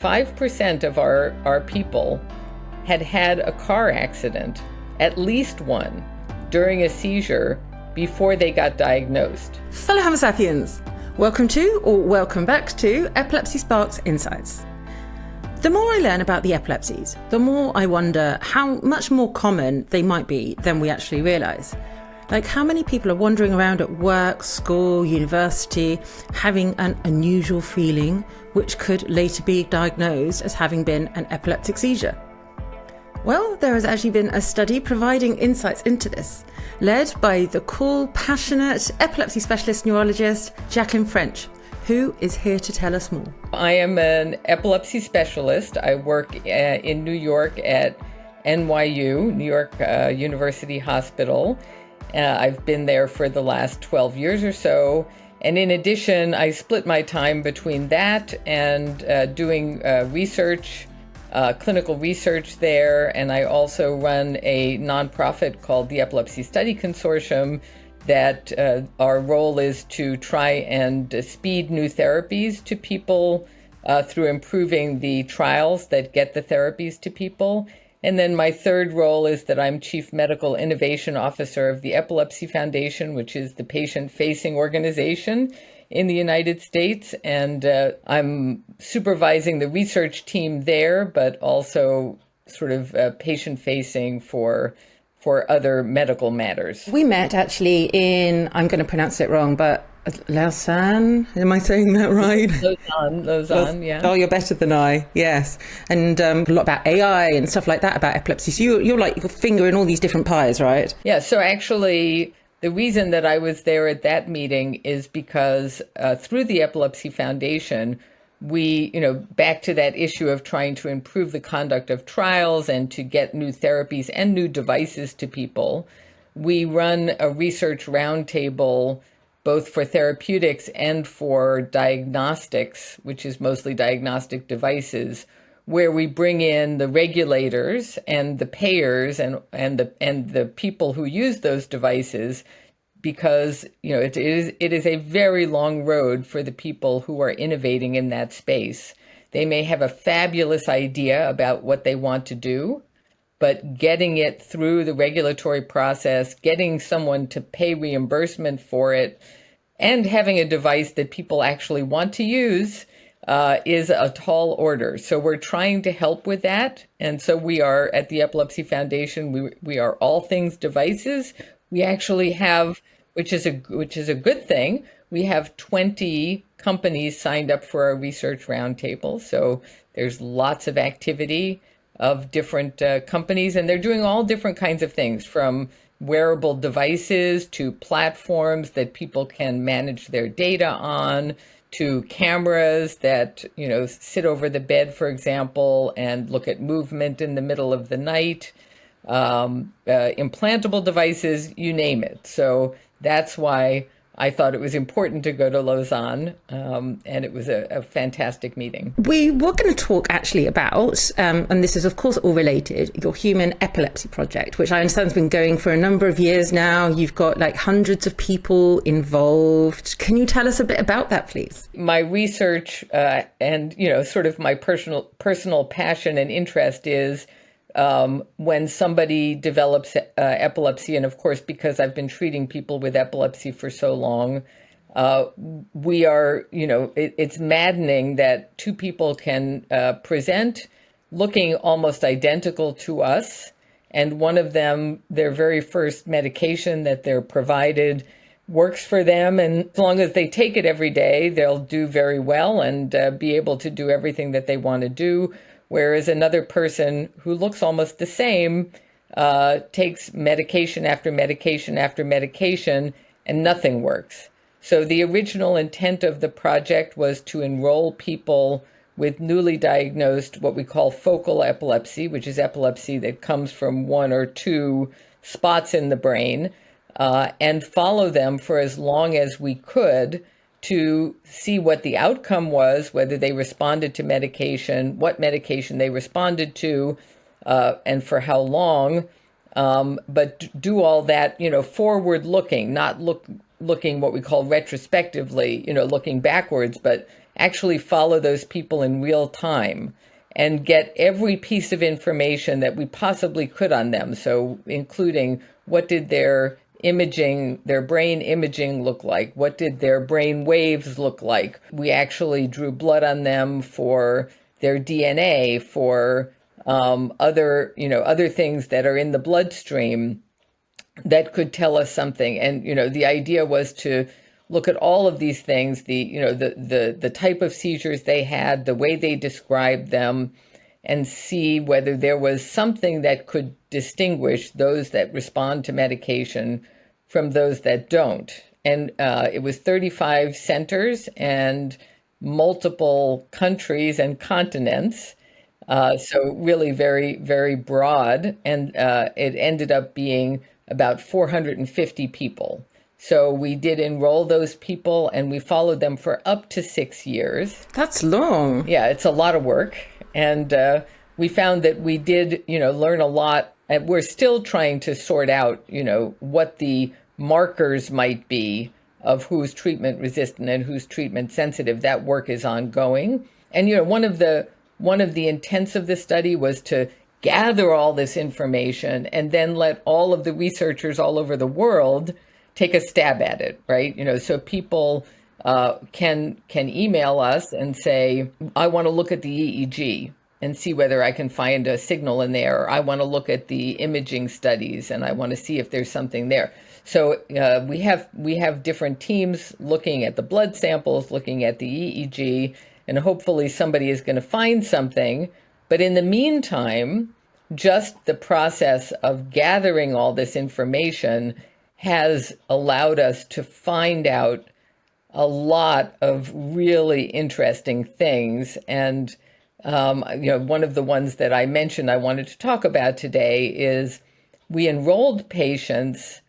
5% of our people had a car accident, at least one, during a seizure before they got diagnosed. Fellow Homo sapiens, welcome to, or welcome back to, Epilepsy Sparks Insights. The more I learn about the epilepsies, the more I wonder how much more common they might be than we actually realise. Like how many people are wandering around at work, school, university, having an unusual feeling which could later be diagnosed as having been an epileptic seizure. Well, there has actually been a study providing insights into this, led by the cool, passionate epilepsy specialist neurologist, Jacqueline French, who is here to tell us more. I am an epilepsy specialist. I work in New York at NYU, New York University Hospital. I've been there for the last 12 years or so. And in addition, I split my time between that and doing research, clinical research there. And I also run a nonprofit called the Epilepsy Study Consortium that our role is to try and speed new therapies to people through improving the trials that get the therapies to people. And then my third role is that I'm Chief Medical Innovation Officer of the Epilepsy Foundation, which is the patient-facing organization in the United States. And I'm supervising the research team there, but also sort of patient-facing for other medical matters. We met actually in, I'm going to pronounce it wrong, but Lausanne, am I saying that right? Lausanne, yeah. Oh, you're better than I, yes. And a lot about AI and stuff like that about epilepsy. So you're like your finger in all these different pies, right? Yeah, so actually the reason that I was there at that meeting is because through the Epilepsy Foundation, we, back to that issue of trying to improve the conduct of trials and to get new therapies and new devices to people, we run a research roundtable both for therapeutics and for diagnostics, which is mostly diagnostic devices, where we bring in the regulators and the payers and the people who use those devices, because it is a very long road for the people who are innovating in that space. They may have a fabulous idea about what they want to do, but getting it through the regulatory process, getting someone to pay reimbursement for it, and having a device that people actually want to use is a tall order. So we're trying to help with that. And so we are at the Epilepsy Foundation, we are all things devices. We actually have, which is a good thing, we have 20 companies signed up for our research roundtable. So there's lots of activity of different companies, and they're doing all different kinds of things, from wearable devices to platforms that people can manage their data on, to cameras that, sit over the bed, for example, and look at movement in the middle of the night, implantable devices, you name it. So that's why I thought it was important to go to Lausanne, and it was a fantastic meeting. We were going to talk actually about, and this is of course all related, your Human Epilepsy Project, which I understand has been going for a number of years now. You've got like hundreds of people involved. Can you tell us a bit about that, please? My research and sort of my personal passion and interest is when somebody develops epilepsy, and of course, because I've been treating people with epilepsy for so long, we are, it's maddening that two people can present looking almost identical to us. And one of them, their very first medication that they're provided works for them. And as long as they take it every day, they'll do very well and be able to do everything that they want to do. Whereas another person who looks almost the same takes medication after medication after medication, and nothing works. So the original intent of the project was to enroll people with newly diagnosed what we call focal epilepsy, which is epilepsy that comes from one or two spots in the brain, and follow them for as long as we could to see what the outcome was, whether they responded to medication, what medication they responded to, and for how long. But do all that, forward looking, not looking what we call retrospectively, looking backwards, but actually follow those people in real time and get every piece of information that we possibly could on them. So including what did their brain imaging look like? What did their brain waves look like? We actually drew blood on them for their DNA, for other things that are in the bloodstream that could tell us something. And, the idea was to look at all of these things, the type of seizures they had, the way they described them, and see whether there was something that could distinguish those that respond to medication from those that don't. And it was 35 centers and multiple countries and continents. So really very, very broad. And it ended up being about 450 people. So we did enroll those people and we followed them for up to 6 years. That's long. Yeah, it's a lot of work. And we found that we did, learn a lot. And we're still trying to sort out, what the markers might be of who's treatment resistant and who's treatment sensitive. That work is ongoing. And, one of the intents of the study was to gather all this information and then let all of the researchers all over the world take a stab at it, right? So people can email us and say, I want to look at the EEG and see whether I can find a signal in there. Or I want to look at the imaging studies and I want to see if there's something there. So we have different teams looking at the blood samples, looking at the EEG, and hopefully somebody is going to find something. But in the meantime, just the process of gathering all this information has allowed us to find out a lot of really interesting things. And, one of the ones that I mentioned I wanted to talk about today is we enrolled patients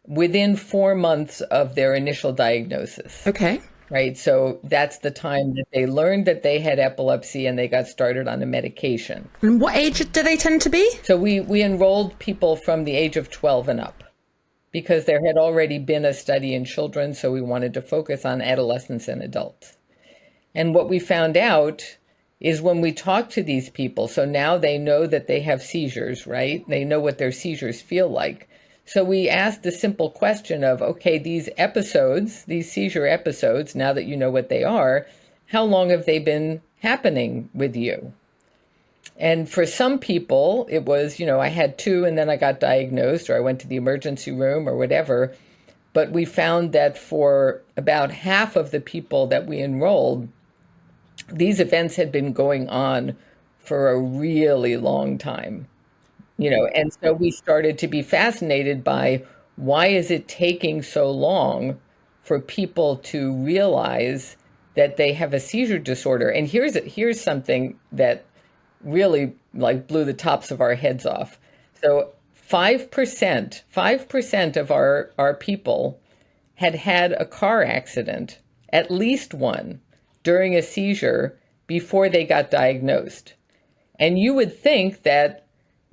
within 4 months of their initial diagnosis. Okay. Right. So that's the time that they learned that they had epilepsy and they got started on a medication. And what age do they tend to be? So we enrolled people from the age of 12 and up because there had already been a study in children. So we wanted to focus on adolescents and adults. And what we found out is when we talk to these people, so now they know that they have seizures, right? They know what their seizures feel like. So we asked the simple question of, okay, these seizure episodes, now that you know what they are, how long have they been happening with you? And for some people, it was, I had 2 and then I got diagnosed or I went to the emergency room or whatever. But we found that for about half of the people that we enrolled, these events had been going on for a really long time. And so we started to be fascinated by why is it taking so long for people to realize that they have a seizure disorder. And here's something that really blew the tops of our heads off. So 5% of our people had a car accident, at least one, during a seizure before they got diagnosed. And you would think that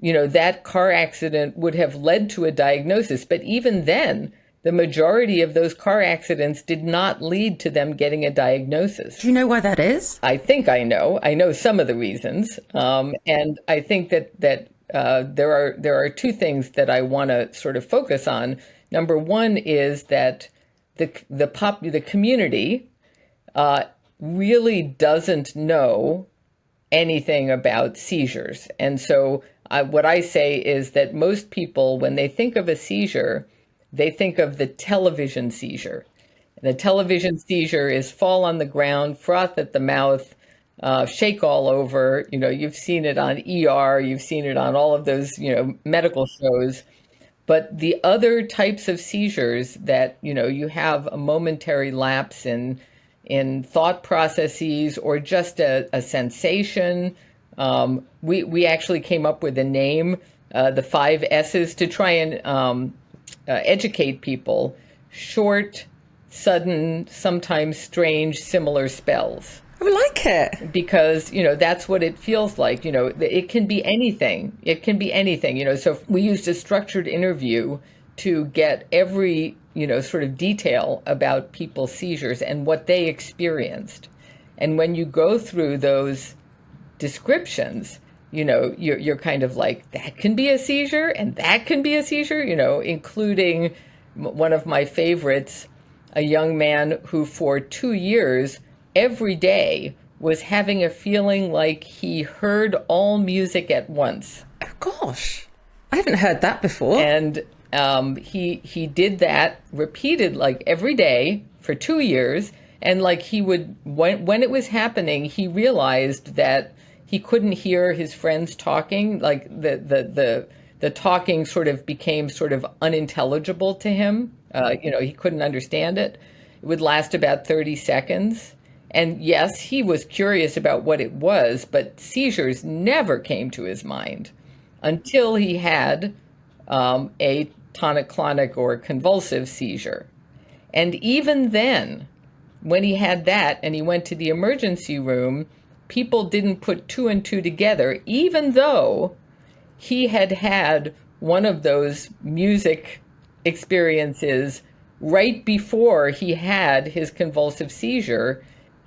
that car accident would have led to a diagnosis. But even then, the majority of those car accidents did not lead to them getting a diagnosis. Do you know why that is? I think I know. I know some of the reasons. And I think that there are 2 things that I want to sort of focus on. Number one is that the community really doesn't know anything about seizures. And so what I say is that most people, when they think of a seizure, they think of the television seizure. And the television seizure is fall on the ground, froth at the mouth, shake all over. You've seen it on ER, you've seen it on all of those, medical shows. But the other types of seizures that, you have a momentary lapse in thought processes or just a sensation. We actually came up with a name, the 5 S's, to try and educate people. Short, sudden, sometimes strange, similar spells. I like it. Because, that's what it feels like. It can be anything. It can be anything. So we used a structured interview to get every, sort of detail about people's seizures and what they experienced. And when you go through those descriptions, you're kind of like, that can be a seizure and that can be a seizure, including one of my favorites, a young man who for 2 years, every day, was having a feeling like he heard all music at once. Oh, gosh, I haven't heard that before. And he did that repeated like every day for 2 years. And like he would, when it was happening, he realized that he couldn't hear his friends talking. Like the talking sort of became sort of unintelligible to him. He couldn't understand it. It would last about 30 seconds. And yes, he was curious about what it was, but seizures never came to his mind until he had a tonic-clonic or convulsive seizure. And even then, when he had that and he went to the emergency room, people didn't put 2 and 2 together, even though he had had one of those music experiences right before he had his convulsive seizure.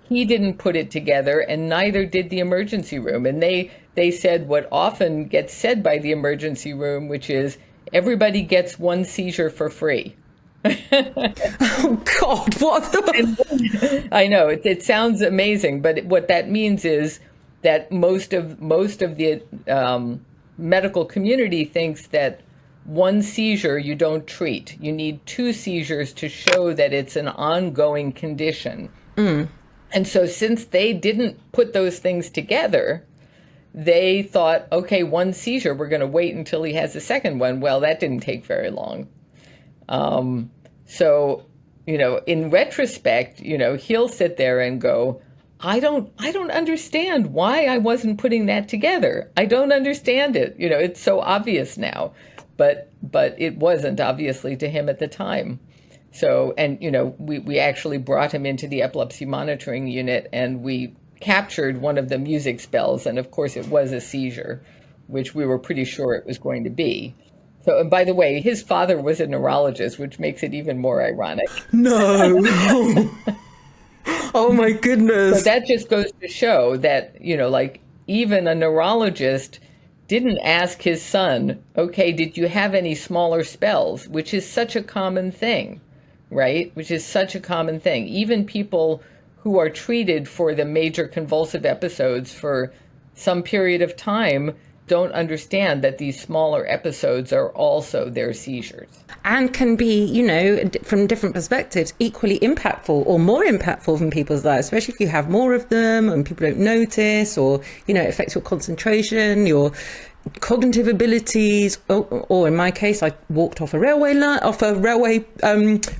He didn't put it together, and neither did the emergency room. And they said what often gets said by the emergency room, which is, everybody gets one seizure for free. Oh, God, what? I know, it sounds amazing, but what that means is that most of the medical community thinks that one seizure you don't treat. You need 2 seizures to show that it's an ongoing condition. And so since they didn't put those things together, they thought, okay, 1 seizure, we're going to wait until he has a second one. Well, that didn't take very long. So, in retrospect, he'll sit there and go, I don't understand why I wasn't putting that together. I don't understand it. It's so obvious now, but it wasn't obviously to him at the time. So, and, we actually brought him into the epilepsy monitoring unit, and we captured one of the music spells. And of course it was a seizure, which we were pretty sure it was going to be. So, and by the way, his father was a neurologist, which makes it even more ironic. No. Oh my goodness. So that just goes to show that, even a neurologist didn't ask his son, okay, did you have any smaller spells? Which is such a common thing, right? Which is such a common thing. Even people who are treated for the major convulsive episodes for some period of time don't understand that these smaller episodes are also their seizures. And can be, from different perspectives, equally impactful or more impactful in people's lives, especially if you have more of them and people don't notice, or, it affects your concentration, your cognitive abilities, or in my case, I walked off a railway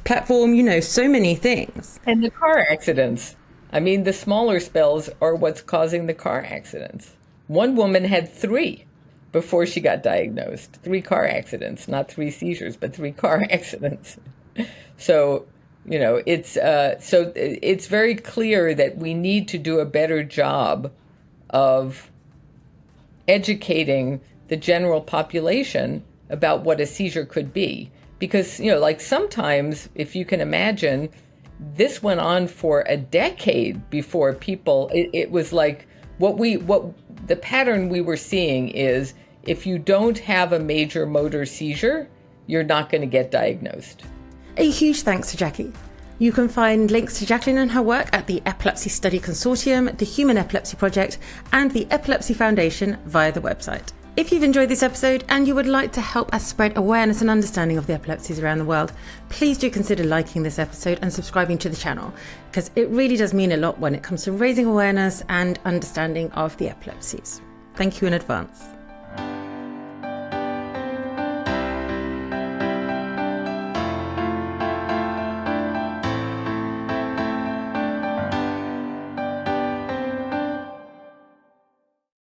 platform, so many things. And the car accidents. I mean, the smaller spells are what's causing the car accidents. One woman had 3 before she got diagnosed. 3 car accidents, not 3 seizures, but 3 car accidents. So, it's very clear that we need to do a better job of educating the general population about what a seizure could be. Because, sometimes, if you can imagine, this went on for a decade before people, it was like, the pattern we were seeing is, if you don't have a major motor seizure, you're not going to get diagnosed. A huge thanks to Jackie. You can find links to Jacqueline and her work at the Epilepsy Study Consortium, the Human Epilepsy Project, and the Epilepsy Foundation via the website. If you've enjoyed this episode and you would like to help us spread awareness and understanding of the epilepsies around the world, please do consider liking this episode and subscribing to the channel, because it really does mean a lot when it comes to raising awareness and understanding of the epilepsies. Thank you in advance.